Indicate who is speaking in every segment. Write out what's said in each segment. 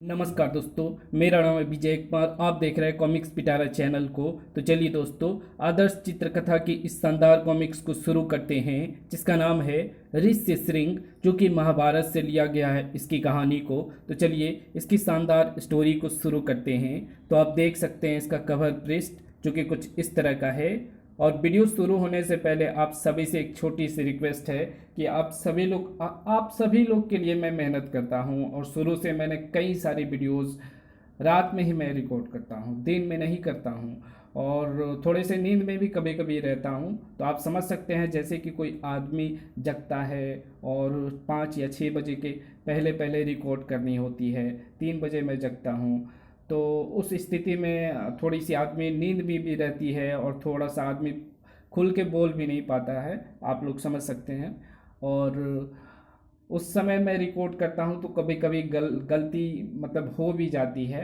Speaker 1: नमस्कार दोस्तों, मेरा नाम है विजय कुमार। आप देख रहे हैं कॉमिक्स पिटारा चैनल को। तो चलिए दोस्तों, आदर्श चित्रकथा की इस शानदार कॉमिक्स को शुरू करते हैं, जिसका नाम है ऋष्य श्रृंग, जो कि महाभारत से लिया गया है इसकी कहानी को। तो चलिए इसकी शानदार स्टोरी को शुरू करते हैं। तो आप देख सकते हैं इसका कवर पृष्ठ, जो कि कुछ इस तरह का है। और वीडियो शुरू होने से पहले आप सभी से एक छोटी सी रिक्वेस्ट है कि आप सभी लोग के लिए मैं मेहनत करता हूं, और शुरू से मैंने कई सारी वीडियोस रात में ही मैं रिकॉर्ड करता हूं, दिन में नहीं करता हूं। और थोड़े से नींद में भी कभी कभी रहता हूं। तो आप समझ सकते हैं, जैसे कि कोई आदमी जगता है और 5 या 6 बजे के पहले पहले रिकॉर्ड करनी होती है, 3 बजे मैं जगता हूं। तो उस स्थिति में थोड़ी सी आदमी नींद भी रहती है, और थोड़ा सा आदमी खुल के बोल भी नहीं पाता है, आप लोग समझ सकते हैं। और उस समय मैं रिकॉर्ड करता हूँ तो कभी कभी गलती मतलब हो भी जाती है,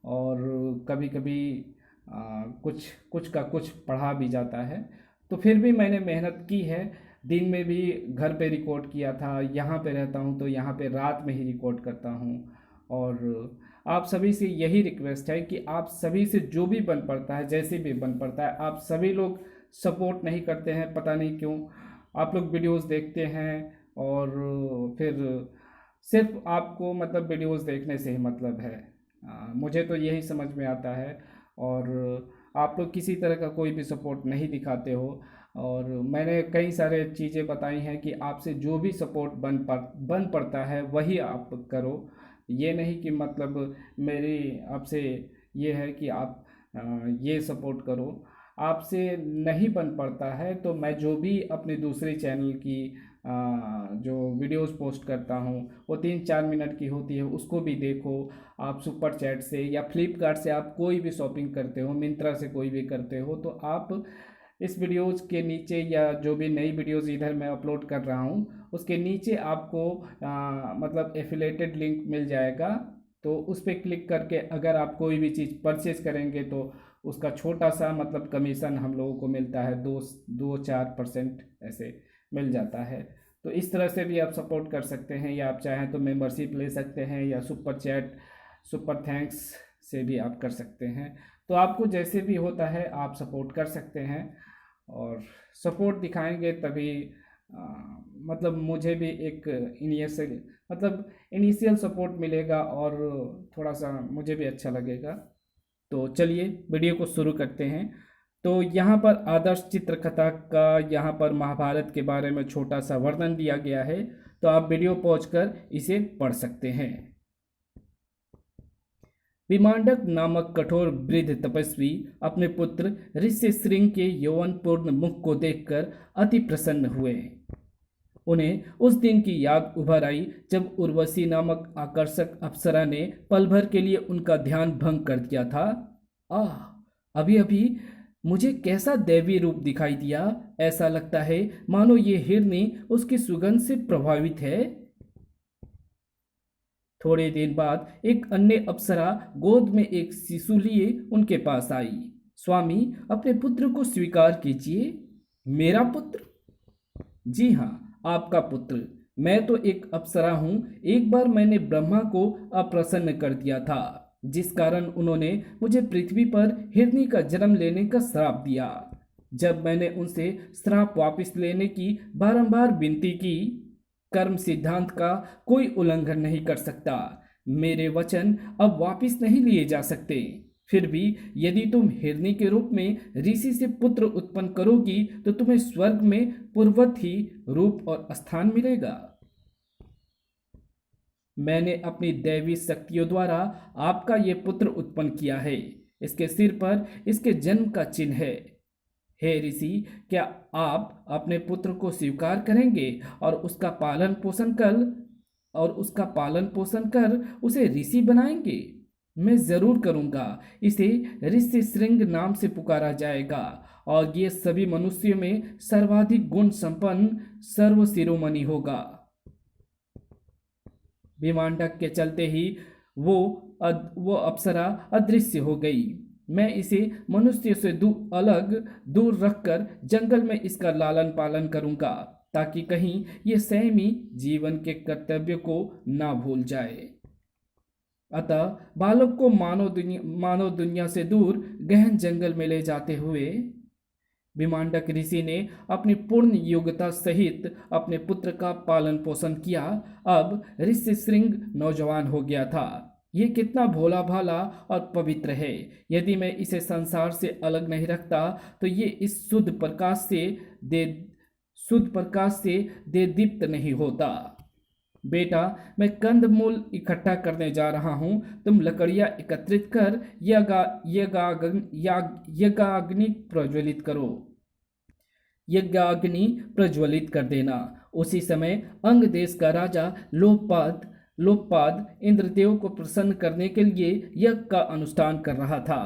Speaker 1: और कभी कभी कुछ कुछ का कुछ पढ़ा भी जाता है। तो फिर भी मैंने मेहनत की है। दिन में भी घर पे रिकॉर्ड किया था, यहाँ पे रहता हूँ तो यहाँ पे रात में ही रिकॉर्ड करता हूँ। और आप सभी से यही रिक्वेस्ट है कि आप सभी से जो भी बन पड़ता है, जैसे भी बन पड़ता है, आप सभी लोग सपोर्ट नहीं करते हैं, पता नहीं क्यों। आप लोग वीडियोस देखते हैं और फिर सिर्फ आपको मतलब वीडियोस देखने से ही मतलब है। मुझे तो यही समझ में आता है। और आप लोग किसी तरह का कोई भी सपोर्ट नहीं दिखाते हो। और मैंने कई सारे चीज़ें बताई हैं कि आपसे जो भी सपोर्ट बन पड़ता है वही आप करो। ये नहीं कि मतलब मेरी आपसे ये है कि आप ये सपोर्ट करो। आपसे नहीं बन पड़ता है तो मैं जो भी अपने दूसरे चैनल की जो वीडियोस पोस्ट करता हूँ वो 3-4 मिनट की होती है, उसको भी देखो। आप सुपर चैट से या फ्लिपकार्ट से आप कोई भी शॉपिंग करते हो, मिंत्रा से कोई भी करते हो, तो आप इस वीडियोज़ के नीचे या जो भी नई वीडियोज़ इधर मैं अपलोड कर रहा हूँ उसके नीचे आपको मतलब एफिलेटेड लिंक मिल जाएगा। तो उस पर क्लिक करके अगर आप कोई भी चीज़ परचेज करेंगे तो उसका छोटा सा मतलब कमीशन हम लोगों को मिलता है, 2-4% ऐसे मिल जाता है। तो इस तरह से भी आप सपोर्ट कर सकते हैं, या आप चाहें तो मेंबरशिप ले सकते हैं, या सुपर चैट, सुपर थैंक्स से भी आप कर सकते हैं। तो आपको जैसे भी होता है आप सपोर्ट कर सकते हैं। और सपोर्ट दिखाएंगे तभी आ, मतलब मुझे भी एक इनिशियल सपोर्ट मिलेगा, और थोड़ा सा मुझे भी अच्छा लगेगा। तो चलिए वीडियो को शुरू करते हैं। तो यहाँ पर आदर्श चित्रकथा का यहाँ पर महाभारत के बारे में छोटा सा वर्णन दिया गया है। तो आप वीडियो पॉज कर इसे पढ़ सकते हैं। विमांडक नामक कठोर वृद्ध तपस्वी अपने पुत्र ऋष्यशृंग के यौवनपूर्ण मुख को देखकर अति प्रसन्न हुए। उन्हें उस दिन की याद उभर आई जब उर्वशी नामक आकर्षक अप्सरा ने पल भर के लिए उनका ध्यान भंग कर दिया था। आह, अभी अभी मुझे कैसा दैवी रूप दिखाई दिया। ऐसा लगता है मानो ये हिरनी उसकी सुगंध से प्रभावित है। थोड़े दिन बाद एक अन्य अप्सरा गोद में एक शिशु लिए उनके पास आई। स्वामी, अपने पुत्र को स्वीकार कीजिए। मेरा पुत्र? जी हाँ, आपका पुत्र। मैं तो एक अप्सरा हूँ। एक बार मैंने ब्रह्मा को अप्रसन्न कर दिया था, जिस कारण उन्होंने मुझे पृथ्वी पर हिरनी का जन्म लेने का श्राप दिया। जब मैंने उनसे श्राप वापस लेने की बारंबार विनती की, कर्म सिद्धांत का कोई उल्लंघन नहीं कर सकता। मेरे वचन अब वापस नहीं लिए जा सकते। फिर भी यदि तुम हिरनी के रूप में ऋषि से पुत्र उत्पन्न करोगी तो तुम्हें स्वर्ग में पूर्ववत ही रूप और स्थान मिलेगा। मैंने अपनी दैवी शक्तियों द्वारा आपका ये पुत्र उत्पन्न किया है। इसके सिर पर इसके जन्म का चिन्ह है। हे ऋषि, क्या आप अपने पुत्र को स्वीकार करेंगे और उसका पालन पोषण कर उसे ऋषि बनाएंगे? मैं जरूर करूंगा। इसे ऋषि श्रृंग नाम से पुकारा जाएगा, और ये सभी मनुष्यों में सर्वाधिक गुण संपन्न सर्व शिरोमणि होगा। विमांडक के चलते ही वो अप्सरा अदृश्य हो गई। मैं इसे मनुष्य से दूर रखकर जंगल में इसका लालन पालन करूंगा, ताकि कहीं ये संयमी जीवन के कर्तव्य को ना भूल जाए। अतः बालक को मानव दुनिया से दूर गहन जंगल में ले जाते हुए विमांडक ऋषि ने अपनी पूर्ण योग्यता सहित अपने पुत्र का पालन पोषण किया। अब ऋषि श्रृंग नौजवान हो गया था। ये कितना भोला भाला और पवित्र है। यदि मैं इसे संसार से अलग नहीं रखता तो ये इस शुद्ध प्रकाश से दे दीप्त नहीं होता। बेटा, मैं कंदमूल इकट्ठा करने जा रहा हूँ। तुम लकड़ियाँ एकत्रित कर यज्ञाग्नि प्रज्वलित कर देना। उसी समय अंग देश का राजा लोकपाद इंद्रदेव को प्रसन्न करने के लिए यज्ञ का अनुष्ठान कर रहा था।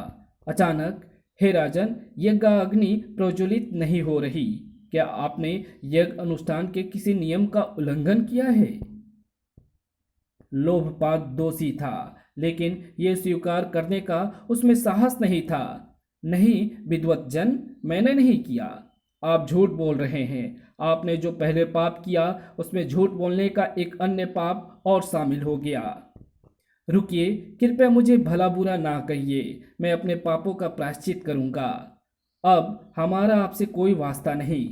Speaker 1: अचानक, हे राजन, यज्ञाग्नि प्रज्वलित नहीं हो रही। क्या आपने यज्ञ अनुष्ठान के किसी नियम का उल्लंघन किया है? लोभपाद दोषी था, लेकिन यह स्वीकार करने का उसमें साहस नहीं था। नहीं विद्वत जन, मैंने नहीं किया। आप झूठ बोल रहे हैं। आपने जो पहले पाप किया उसमें झूठ बोलने का एक अन्य पाप और शामिल हो गया। रुकिए, कृपया मुझे भला बुरा ना कहिए। मैं अपने पापों का प्रायश्चित करूंगा। अब हमारा आपसे कोई वास्ता नहीं।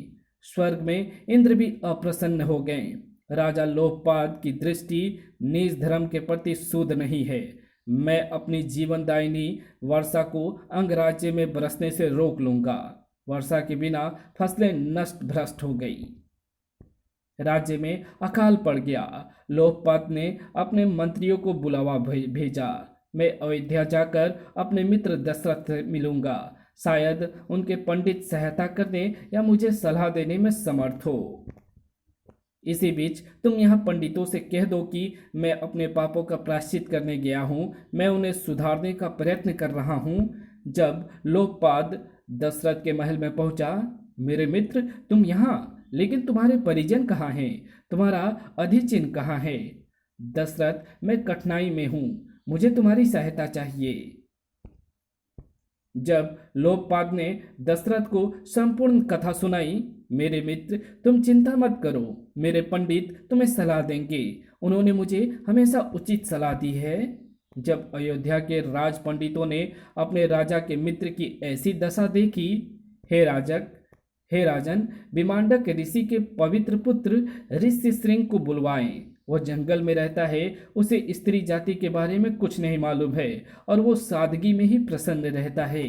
Speaker 1: स्वर्ग में इंद्र भी अप्रसन्न हो गए। राजा लोकपाद की दृष्टि नीच धर्म के प्रति शुद्ध नहीं है। मैं अपनी जीवनदायिनी वर्षा को अंगराज्य में बरसने से रोक लूंगा। वर्षा के बिना फसलें नष्ट भ्रष्ट हो गई। राज्य में अकाल पड़ गया। लोकपाद ने अपने मंत्रियों को बुलावा भेजा। मैं अयोध्या जाकर अपने मित्र दशरथ से मिलूंगा। शायद उनके पंडित सहायता करने या मुझे सलाह देने में समर्थ हो। इसी बीच तुम यहाँ पंडितों से कह दो कि मैं अपने पापों का प्रायश्चित करने गया हूँ। मैं उन्हें सुधारने का प्रयत्न कर रहा हूँ। जब लोकपाद दशरथ के महल में पहुंचा, मेरे मित्र, तुम यहाँ, लेकिन तुम्हारे परिजन कहाँ हैं? तुम्हारा अधिचिह्न कहाँ है? दशरथ, मैं कठिनाई में हूँ। मुझे तुम्हारी सहायता चाहिए। जब लोकपाद ने दशरथ को संपूर्ण कथा सुनाई, मेरे मित्र, तुम चिंता मत करो। मेरे पंडित तुम्हें सलाह देंगे। उन्होंने मुझे हमेशा उचित सलाह दी है। जब अयोध्या के राज पंडितों ने अपने राजा के मित्र की ऐसी दशा देखी, हे राजन, विमांडक ऋषि के पवित्र पुत्र ऋषि श्रृंग को बुलवाएं। वह जंगल में रहता है। उसे स्त्री जाति के बारे में कुछ नहीं मालूम है और वो सादगी में ही प्रसन्न रहता है।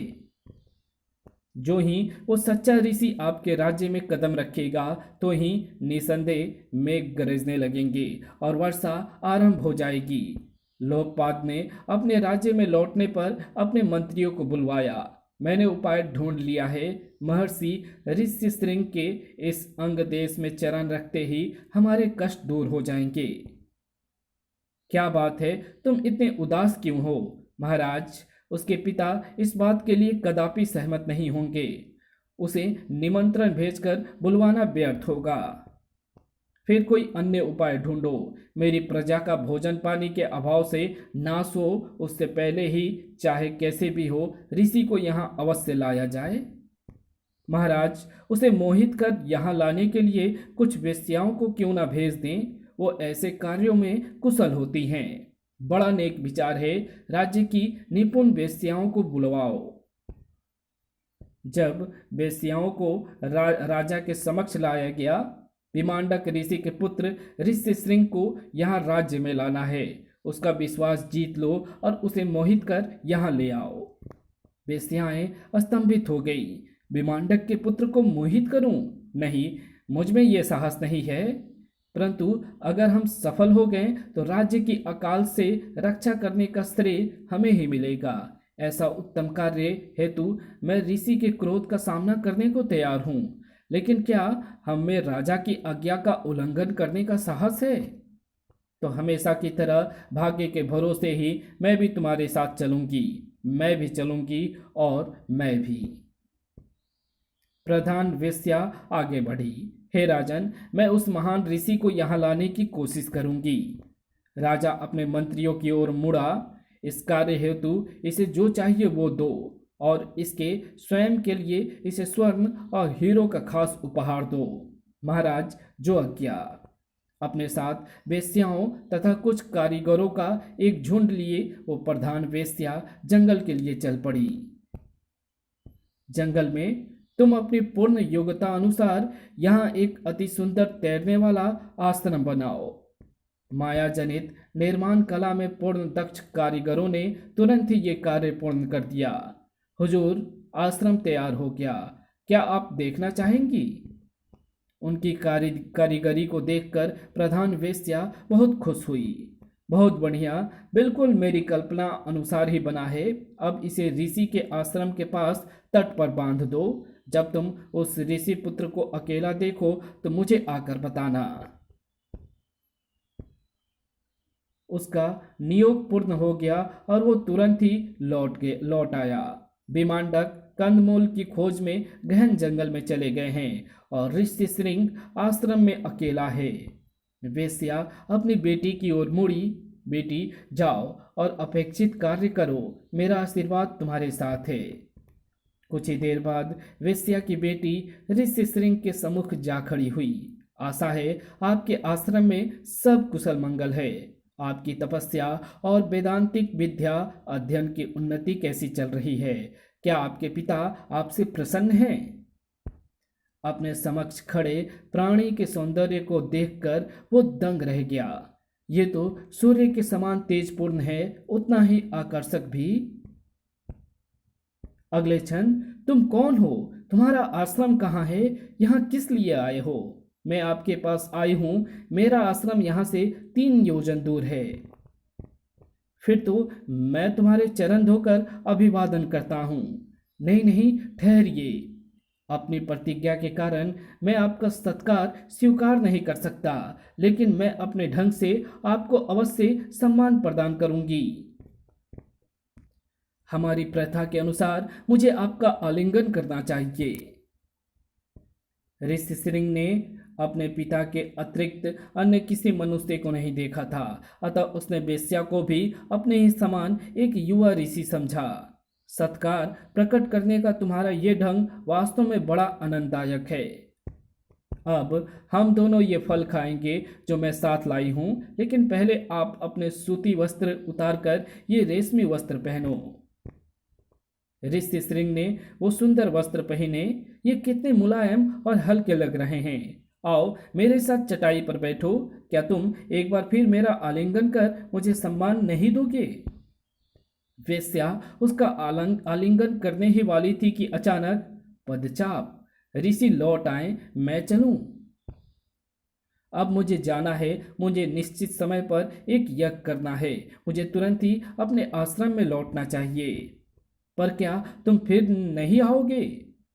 Speaker 1: जो ही वो सच्चा ऋषि आपके राज्य में कदम रखेगा, तो ही निसंदेह मेघ गरजने लगेंगे और वर्षा आरंभ हो जाएगी। लोकपाद ने अपने राज्य में लौटने पर अपने मंत्रियों को बुलवाया। मैंने उपाय ढूंढ लिया है। महर्षि ऋषि श्रृंग के इस अंग देश में चरण रखते ही हमारे कष्ट दूर हो जाएंगे। क्या बात है, तुम इतने उदास क्यों हो? महाराज, उसके पिता इस बात के लिए कदापि सहमत नहीं होंगे। उसे निमंत्रण भेजकर बुलवाना व्यर्थ होगा। फिर कोई अन्य उपाय ढूंढो। मेरी प्रजा का भोजन पानी के अभाव से नाश हो, उससे पहले ही चाहे कैसे भी हो ऋषि को यहाँ अवश्य लाया जाए। महाराज, उसे मोहित कर यहाँ लाने के लिए कुछ वेश्याओं को क्यों ना भेज दें? वो ऐसे कार्यों में कुशल होती हैं। बड़ा नेक विचार है। राज्य की निपुण वेश्याओं को बुलवाओ। जब वेश्याओं को राजा के समक्ष लाया गया, विमांडक ऋषि के पुत्र ऋषि श्रृंग को यहाँ राज्य में लाना है। उसका विश्वास जीत लो और उसे मोहित कर यहाँ ले आओ। वेश्याएं स्तंभित हो गई। विमांडक के पुत्र को मोहित करूं? नहीं, मुझ में ये साहस नहीं है। परंतु अगर हम सफल हो गए तो राज्य की अकाल से रक्षा करने का श्रेय हमें ही मिलेगा। ऐसा उत्तम कार्य हेतु मैं ऋषि के क्रोध का सामना करने को तैयार हूँ। लेकिन क्या हम में राजा की आज्ञा का उल्लंघन करने का साहस है? तो हमेशा की तरह भाग्य के भरोसे ही मैं भी तुम्हारे साथ चलूंगी। मैं भी चलूंगी और मैं भी। प्रधान वेश्या आगे बढ़ी। हे राजन, मैं उस महान ऋषि को यहाँ लाने की कोशिश करूंगी। राजा अपने मंत्रियों की ओर मुड़ा। इस कार्य हेतु इसे जो चाहिए वो दो और इसके स्वयं के लिए इसे स्वर्ण और हीरो का खास उपहार दो। महाराज, जो आज्ञा। अपने साथ वेश्याओं तथा कुछ कारीगरों का एक झुंड लिए वो प्रधान वेश्या जंगल के लिए चल पड़ी। जंगल में तुम अपनी पूर्ण योग्यता अनुसार यहाँ एक अति सुंदर तैरने वाला आश्रम बनाओ। माया जनित निर्माण कला में पूर्ण दक्ष कारीगरों ने तुरंत ही ये कार्य पूर्ण कर दिया। हुजूर, आश्रम तैयार हो गया, क्या आप देखना चाहेंगी? उनकी कारीगरी को देखकर प्रधान वेश्या बहुत खुश हुई। बहुत बढ़िया, बिल्कुल मेरी कल्पना अनुसार ही बना है। अब इसे ऋषि के आश्रम के पास तट पर बांध दो। जब तुम उस ऋषि पुत्र को अकेला देखो तो मुझे आकर बताना। उसका नियोग पूर्ण हो गया और वो तुरंत ही लौट आया। विमांडक कंदमूल की खोज में गहन जंगल में चले गए हैं और ऋषि श्रृंग आश्रम में अकेला है। वेश्या अपनी बेटी की ओर मुड़ी। बेटी, जाओ और अपेक्षित कार्य करो, मेरा आशीर्वाद तुम्हारे साथ है। कुछ ही देर बाद वेश्या की बेटी ऋषि श्रृंग के सम्मुख जा खड़ी हुई। आशा है आपके आश्रम में सब कुशल मंगल है। आपकी तपस्या और वेदांतिक विद्या अध्ययन की उन्नति कैसी चल रही है? क्या आपके पिता आपसे प्रसन्न हैं? अपने समक्ष खड़े प्राणी के सौंदर्य को देखकर वो दंग रह गया। ये तो सूर्य के समान तेजपूर्ण है, उतना ही आकर्षक भी। अगले क्षण, तुम कौन हो? तुम्हारा आश्रम कहाँ है? यहाँ किस लिए आए हो? मैं आपके पास आई हूं। मेरा आश्रम यहां से 3 योजन दूर है। फिर तो मैं तुम्हारे चरण धोकर अभिवादन करता हूं। नहीं नहीं, ठहरिए। अपनी प्रतिज्ञा के कारण मैं आपका सत्कार स्वीकार नहीं कर सकता, लेकिन मैं अपने ढंग से आपको अवश्य सम्मान प्रदान करूंगी। हमारी प्रथा के अनुसार मुझे आपका आलिंगन करना चाहिए। ऋषि श्रृंग ने अपने पिता के अतिरिक्त अन्य किसी मनुष्य को नहीं देखा था, अतः उसने वेश्या को भी अपने ही समान एक युवा ऋषि समझा। सत्कार प्रकट करने का तुम्हारा ये ढंग वास्तव में बड़ा आनंददायक है। अब हम दोनों ये फल खाएंगे जो मैं साथ लाई हूं, लेकिन पहले आप अपने सूती वस्त्र उतारकर ये रेशमी वस्त्र पहनो। ऋषि श्रृंग ने वो सुंदर वस्त्र पहने। ये कितने मुलायम और हल्के लग रहे हैं। आओ मेरे साथ चटाई पर बैठो। क्या तुम एक बार फिर मेरा आलिंगन कर मुझे सम्मान नहीं दोगे? वेश्या उसका आलिंगन करने ही वाली थी कि अचानक, पदचाप, ऋषि लौट आए, मैं चलूं? अब मुझे जाना है। मुझे निश्चित समय पर एक यज्ञ करना है। मुझे तुरंत ही अपने आश्रम में लौटना चाहिए। पर क्या तुम फिर नहीं आओगे?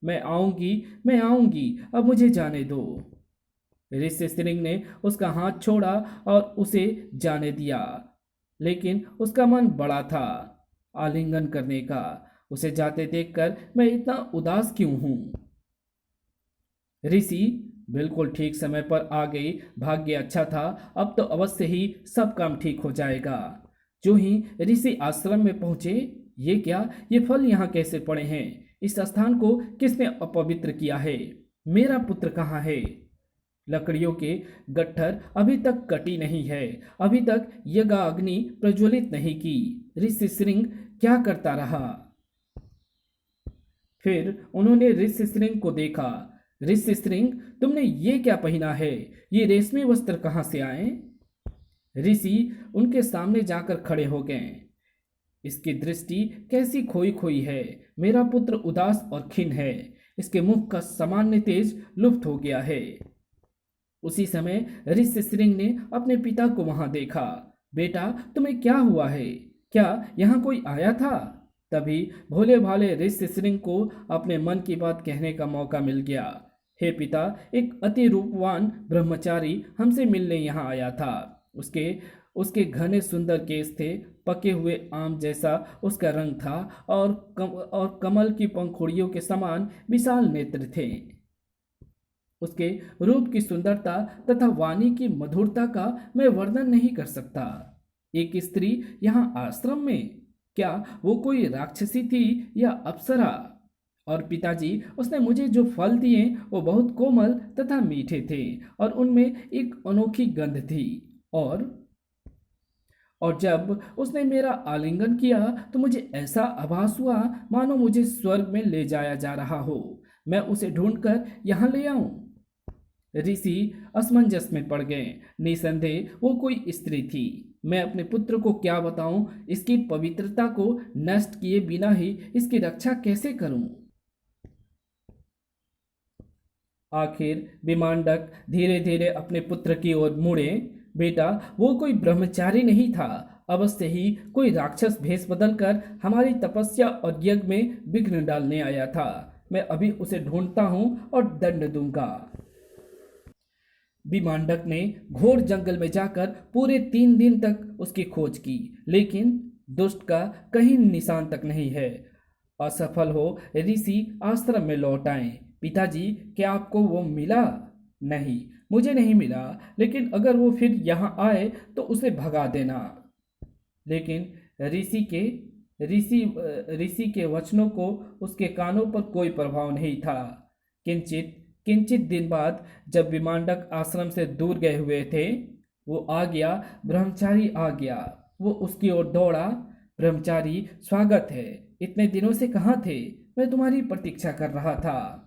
Speaker 1: मैं आऊंगी, अब मुझे जाने दो। ऋषि श्रृंग ने उसका हाथ छोड़ा और उसे जाने दिया, लेकिन उसका मन बड़ा था आलिंगन करने का। उसे जाते देखकर मैं इतना उदास क्यों हूं? ऋषि, बिल्कुल ठीक समय पर आ गई, भाग्य अच्छा था। अब तो अवश्य ही सब काम ठीक हो जाएगा। जो ही ऋषि आश्रम में पहुंचे, ये क्या, ये फल यहाँ कैसे पड़े हैं? इस स्थान को किसने अपवित्र किया है? मेरा पुत्र कहाँ है? लकड़ियों के गट्ठर अभी तक कटी नहीं है, अभी तक यज्ञ अग्नि प्रज्वलित नहीं की। ऋषि श्रृंग क्या करता रहा? फिर उन्होंने ऋषि श्रृंग को देखा। ऋषि श्रृंग, तुमने ये क्या पहना है? ये रेशमी वस्त्र कहाँ से आए? ऋषि उनके सामने जाकर खड़े हो गए। इसकी दृष्टि कैसी खोई खोई है। मेरा पुत्र उदास और खिन्न है। इसके मुख का सामान्य तेज लुप्त हो गया है। उसी समय ऋषि श्रृंग ने अपने पिता को वहां देखा। बेटा, तुम्हें क्या हुआ है? क्या यहाँ कोई आया था? तभी भोले भाले ऋषि श्रृंग को अपने मन की बात कहने का मौका मिल गया। हे पिता, एक अति रूपवान ब्रह्मचारी हमसे मिलने यहाँ आया था। उसके घने सुंदर केस थे, पके हुए आम जैसा उसका रंग था और कमल की पंखुड़ियों के समान विशाल नेत्र थे। उसके रूप की सुंदरता तथा वाणी की मधुरता का मैं वर्णन नहीं कर सकता। एक स्त्री यहाँ आश्रम में? क्या वो कोई राक्षसी थी या अप्सरा? और पिताजी, उसने मुझे जो फल दिए वो बहुत कोमल तथा मीठे थे और उनमें एक अनोखी गंध थी। और और जब उसने मेरा आलिंगन किया तो मुझे ऐसा आभास हुआ मानो मुझे स्वर्ग में ले जाया जा रहा हो। मैं उसे ढूंढकर यहाँ ले आऊं। ऋषि असमंजस में पड़ गए। निसंदेह वो कोई स्त्री थी। मैं अपने पुत्र को क्या बताऊं? इसकी पवित्रता को नष्ट किए बिना ही इसकी रक्षा कैसे करूं? आखिर विमांडक धीरे धीरे अपने पुत्र की ओर मुड़े। बेटा, वो कोई ब्रह्मचारी नहीं था, अवश्य ही कोई राक्षस भेष बदलकर हमारी तपस्या और यज्ञ में विघ्न डालने आया था। मैं अभी उसे ढूंढता हूं और दंड दूंगा। विमांडक ने घोर जंगल में जाकर पूरे 3 दिन तक उसकी खोज की, लेकिन दुष्ट का कहीं निशान तक नहीं है। असफल हो ऋषि आश्रम में लौट आए। पिताजी, क्या आपको वो मिला? नहीं, मुझे नहीं मिला, लेकिन अगर वो फिर यहाँ आए तो उसे भगा देना। लेकिन ऋषि के वचनों को उसके कानों पर कोई प्रभाव नहीं था। किंचित किंचित दिन बाद जब विमांडक आश्रम से दूर गए हुए थे, वो आ गया। ब्रह्मचारी आ गया। वो उसकी ओर दौड़ा। ब्रह्मचारी, स्वागत है। इतने दिनों से कहाँ थे? मैं तुम्हारी प्रतीक्षा कर रहा था।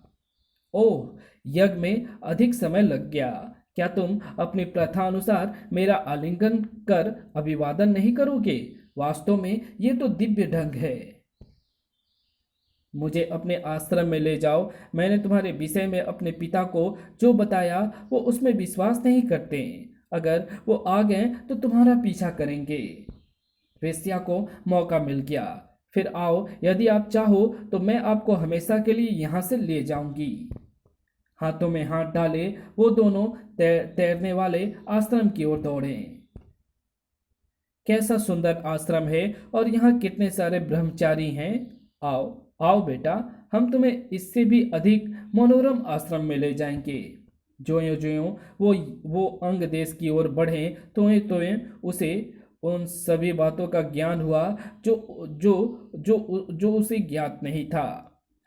Speaker 1: ओह, यज्ञ में अधिक समय लग गया। क्या तुम अपनी प्रथा अनुसार मेरा आलिंगन कर अभिवादन नहीं करोगे? वास्तव में ये तो दिव्य ढंग है। मुझे अपने आश्रम में ले जाओ। मैंने तुम्हारे विषय में अपने पिता को जो बताया वो उसमें विश्वास नहीं करते। अगर वो आ गए तो तुम्हारा पीछा करेंगे। वेश्या को मौका मिल गया। फिर आओ, यदि आप चाहो तो मैं आपको हमेशा के लिए यहाँ से ले जाऊंगी। हाथों में हाथ डाले वो दोनों तैरने वाले आश्रम की ओर दौड़े। कैसा सुंदर आश्रम है और यहाँ कितने सारे ब्रह्मचारी हैं। आओ आओ बेटा, हम तुम्हें इससे भी अधिक मनोरम आश्रम में ले जाएंगे। ज्यों ज्यों वो अंग देश की ओर बढ़े त्यों त्यों उसे उन सभी बातों का ज्ञान हुआ जो जो जो उसे ज्ञात नहीं था।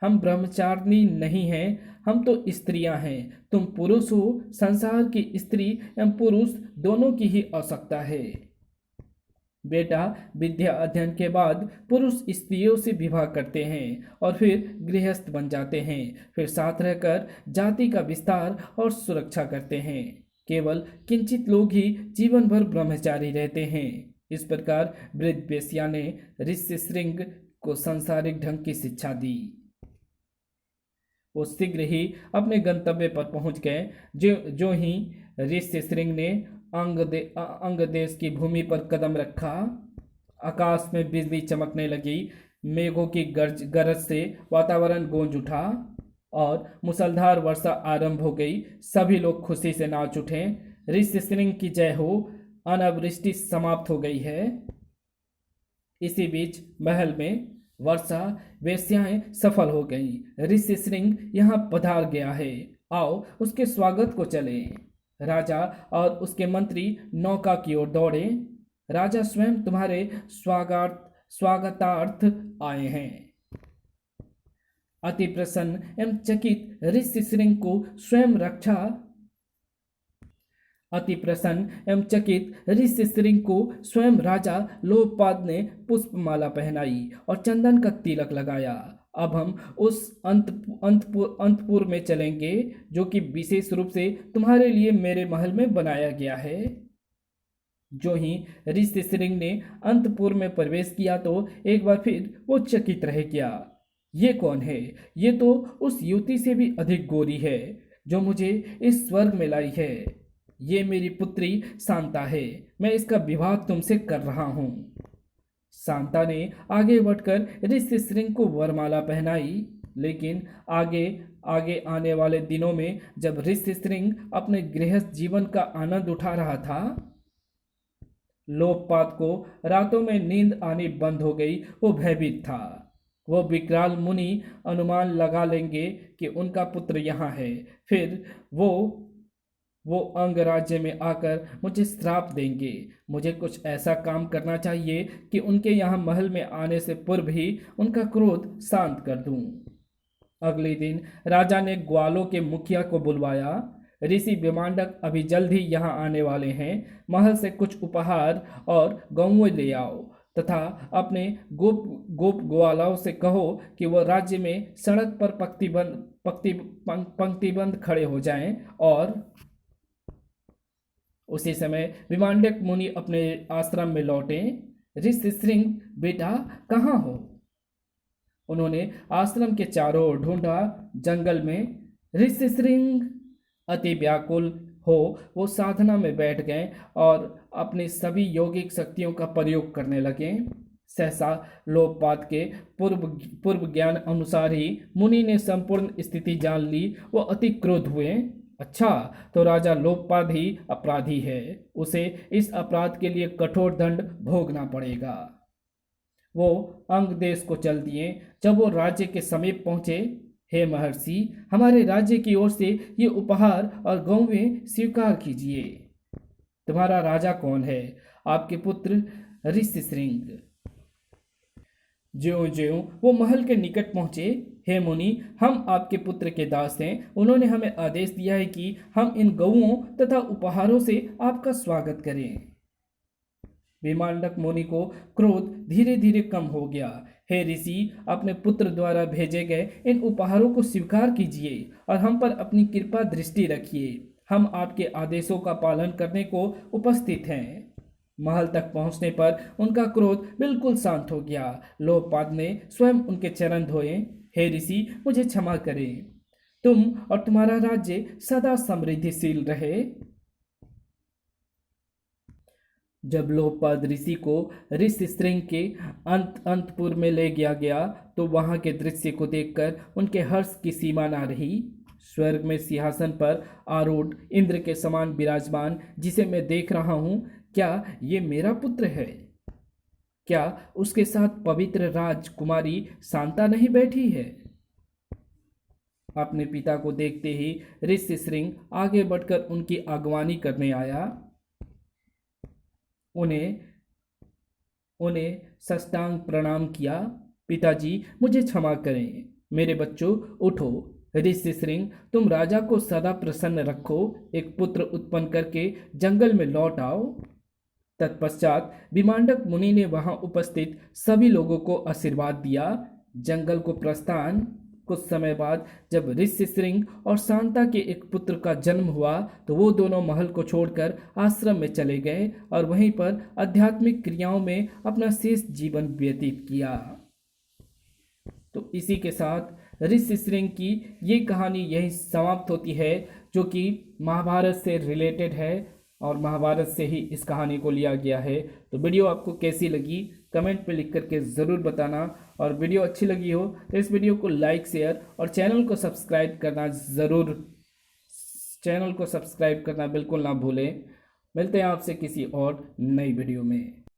Speaker 1: हम ब्रह्मचारिणी नहीं हैं, हम तो स्त्रियां हैं। तुम पुरुष हो। संसार की स्त्री एवं पुरुष दोनों की ही आवश्यकता है। बेटा, विद्या अध्ययन के बाद पुरुष स्त्रियों से विवाह करते हैं और फिर गृहस्थ बन जाते हैं। फिर साथ रहकर जाति का विस्तार और सुरक्षा करते हैं। केवल किंचित लोग ही जीवन भर ब्रह्मचारी रहते हैं। इस प्रकार वृद्ध वेश्या ने ऋष्यशृंग को सांसारिक ढंग की शिक्षा दी। वो शीघ्र ही अपने गंतव्य पर पहुंच गए। जो ही ऋष्यशृंग ने अंग देश की भूमि पर कदम रखा, आकाश में बिजली चमकने लगी। मेघों की गरज से वातावरण गूंज उठा और मूसलधार वर्षा आरंभ हो गई। सभी लोग खुशी से नाच उठे। ऋष्यशृंग की जय हो। अनावृष्टि समाप्त हो गई है। इसी बीच महल में वर्षा वेश्याएं सफल हो गईं। ऋष्यशृंग यहाँ पधार गया है। आओ उसके स्वागत को चलें। राजा और उसके मंत्री नौका की ओर दौड़े। राजा स्वयं तुम्हारे स्वागतार्थ आए हैं। अति प्रसन्न एवं चकित ऋष्यशृंग को स्वयं राजा लोकपाद ने पुष्पमाला पहनाई और चंदन का तिलक लगाया। अब हम उस अंतपुर में चलेंगे जो कि विशेष रूप से तुम्हारे लिए मेरे महल में बनाया गया है। जो ही ऋष्यशृंग ने अंतपुर में प्रवेश किया तो एक बार फिर वो चकित रह गया। ये कौन है? ये तो उस युवती से भी अधिक गोरी है जो मुझे इस स्वर्ग में लाई है। ये मेरी पुत्री शांता है। मैं इसका विवाह तुमसे कर रहा हूँ। शांता ने आगे बढ़कर ऋष्यशृंग को वरमाला पहनाई। लेकिन आगे आने वाले दिनों में जब ऋष्यशृंग अपने गृहस्थ जीवन का आनंद उठा रहा था, लोकपात को रातों में नींद आनी बंद हो गई। वो भयभीत था। वो विकराल मुनि अनुमान लगा लेंगे कि उनका पुत्र यहाँ है। फिर वो अंग राज्य में आकर मुझे श्राप देंगे। मुझे कुछ ऐसा काम करना चाहिए कि उनके यहाँ महल में आने से पूर्व ही उनका क्रोध शांत कर दूं। अगले दिन राजा ने ग्वालों के मुखिया को बुलवाया। ऋषि विमांडक अभी जल्द ही यहाँ आने वाले हैं। महल से कुछ उपहार और गौएं ले आओ तथा अपने गोप गोप ग्वालों से कहो कि वह राज्य में सड़क पर पंक्तिबंद खड़े हो जाएं। और उसी समय विमांडक मुनि अपने आश्रम में लौटे। ऋषिशृंग, बेटा कहाँ हो? उन्होंने आश्रम के चारों ओर ढूंढा। जंगल में। ऋषिशृंग अति व्याकुल हो वो साधना में बैठ गए और अपनी सभी यौगिक शक्तियों का प्रयोग करने लगे। सहसा लोकपात के पूर्व ज्ञान अनुसार ही मुनि ने संपूर्ण स्थिति जान ली। वो अति क्रोध हुए। अच्छा, तो राजा लोकपात ही अपराधी है, उसे इस अपराध के लिए कठोर दंड भोगना पड़ेगा। वो अंग देश को चल दिए। जब वो राज्य के समीप पहुंचे, हे महर्षि, हमारे राज्य की ओर से ये उपहार और गौवें स्वीकार कीजिए। तुम्हारा राजा कौन है? आपके पुत्र ऋषिशृंग। ज्यों ज्यों वो महल के निकट पहुंचे, हे मुनि, हम आपके पुत्र के दास हैं। उन्होंने हमें आदेश दिया है कि हम इन गौओं तथा उपहारों से आपका स्वागत करें। विमांडक मुनि को क्रोध धीरे धीरे कम हो गया। हे ऋषि, अपने पुत्र द्वारा भेजे गए इन उपहारों को स्वीकार कीजिए और हम पर अपनी कृपा दृष्टि रखिए। हम आपके आदेशों का पालन करने को उपस्थित हैं। महल तक पहुंचने पर उनका क्रोध बिल्कुल शांत हो गया। लोकपाल ने स्वयं उनके चरण धोए। हे ऋषि, मुझे क्षमा करें। तुम और तुम्हारा राज्य सदा समृद्धिशील रहे। जब लोकपाल ऋषि को ऋषिशृंग के अंतपुर में ले गया तो वहां के दृश्य को देखकर उनके हर्ष की सीमा ना रही। स्वर्ग में सिंहासन पर आरूढ़ इंद्र के समान विराजमान जिसे मैं देख रहा हूं, क्या ये मेरा पुत्र है? क्या उसके साथ पवित्र राजकुमारी शांता नहीं बैठी है? अपने पिता को देखते ही ऋषिशृंग आगे बढ़कर उनकी अगवानी करने आया। उन्हें साष्टांग प्रणाम किया। पिताजी, मुझे क्षमा करें। मेरे बच्चों, उठो। ऋषिशृंग, तुम राजा को सदा प्रसन्न रखो। एक पुत्र उत्पन्न करके जंगल में लौट आओ। तत्पश्चात विमांडक मुनि ने वहां उपस्थित सभी लोगों को आशीर्वाद दिया। जंगल को प्रस्थान। कुछ समय बाद जब ऋषिशृंग और शांता के एक पुत्र का जन्म हुआ तो वो दोनों महल को छोड़कर आश्रम में चले गए और वहीं पर आध्यात्मिक क्रियाओं में अपना शेष जीवन व्यतीत किया। तो इसी के साथ ऋषिशृंग की ये कहानी यही समाप्त होती है, जो कि महाभारत से रिलेटेड है और महाभारत से ही इस कहानी को लिया गया है। तो वीडियो आपको कैसी लगी कमेंट पे लिख करके ज़रूर बताना, और वीडियो अच्छी लगी हो तो इस वीडियो को लाइक, शेयर और चैनल को सब्सक्राइब करना बिल्कुल ना भूलें। मिलते हैं आपसे किसी और नई वीडियो में।